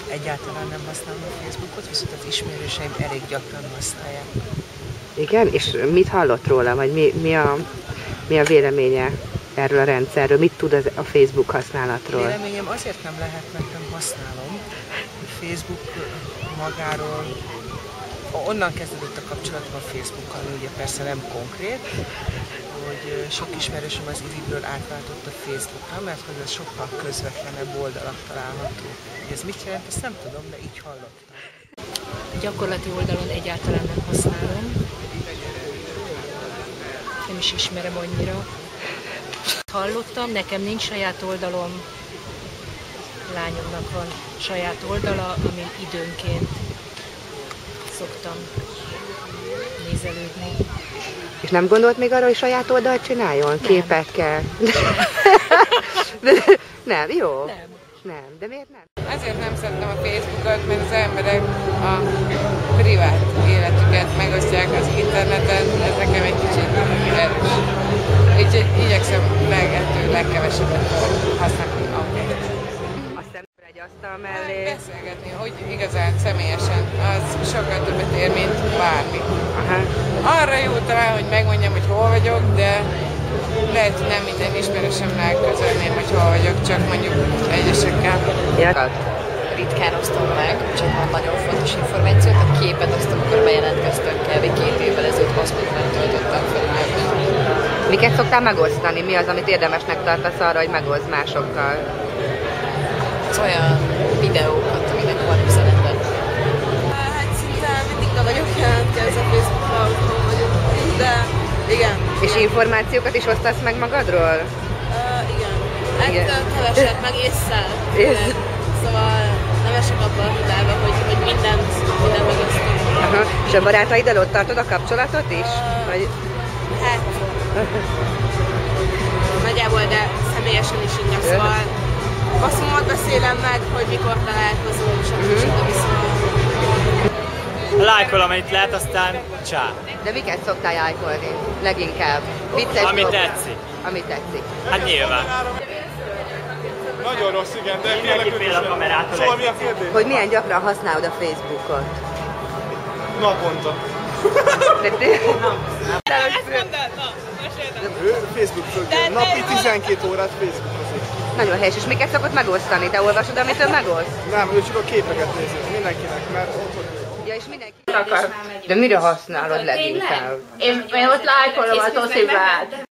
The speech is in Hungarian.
Egyáltalán nem használom a Facebookot, viszont az ismerőseim elég gyakran használják. Igen? És mit hallott róla, vagy mi a véleménye erről a rendszerről? Mit tud a Facebook használatról? Véleményem azért nem lehet, mert nem használom. A Facebook magáról, onnan kezdődött a kapcsolatom a Facebookkal, ugye persze nem konkrét, hogy sok ismerősöm az Iribről átváltott a Facebookra, mert hogy ez sokkal közvetlenebb oldalak található. Hogy ez mit jelent, ezt nem tudom, de így hallottam. A gyakorlati oldalon egyáltalán nem használom. Nem is ismerem annyira. Hallottam, nekem nincs saját oldalom. Lányomnak van saját oldala, amin időnként szoktam nézelődni. És nem gondolt még arra, hogy saját oldalt csináljon? Nem. Képekkel? Nem, jó? Nem. Nem, de miért nem? Azért nem szeretem a Facebookot, mert az emberek a privát életüket megosztják az interneten, ez nekem egy kicsit erős. Úgyhogy igyekszem lehető legkevesebbet használni autót. Aztán egy asztal mellé. Beszélgetni, hogy igazán személyesen, az sokkal többet ér, mint bármi. Aha. Arra jó talán, hogy megmondjam, hogy hol vagyok, de lehet, hogy nem minden ismerősömmel közölném, hogy hol vagyok, csak mondjuk egyesekkel. Ja. Ritkán osztom meg, csak van nagyon fontos információt. A képet azt, amikor bejelentkeztem kb. 2 évvel ezelőtt hasznosban töltöttem fel. Miket szoktál megosztani? Mi az, amit érdemesnek tartasz arra, hogy megoszt másokkal? Az olyan videókat, aminek van üzenete. Hát szinte mindig be vagyok jelentkezve Facebookra, ahol vagyok, de igen. És információkat is osztasz meg magadról? Igen. Hát keveset, meg észszel. Szóval nem esek abban a hibába, hogy mindent megosztom. Aha. És a barátaiddal ott tartod a kapcsolatot is? Vagy... Hát... Nagyjából, de személyesen is inkább, szóval passzomat beszélem meg, hogy mikor találkozunk, stb. Lájkolom, amit lehet, aztán csá. De miket szoktál lájkolni? Leginkább? Vicces Ami dolgok? tetszik. Ami tetszik. Hát nyilván. Nagyon rossz, igen, de Mindenki fél a kamerától. Szóval mi a kérdés? Hogy milyen gyakran használod a Facebookot? Naponta. Ő Facebook földje. Napi 12 órát Facebookozik. Nagyon helyes. És miket szokott megosztani? Te olvasod, amit ő megoszt? Nem, ő csak a képeket nézi. Mindenkinek, mert otthon. Ja, és mindenki akar. De mire használod leginkább? Én ott lájkolom a Tocibát.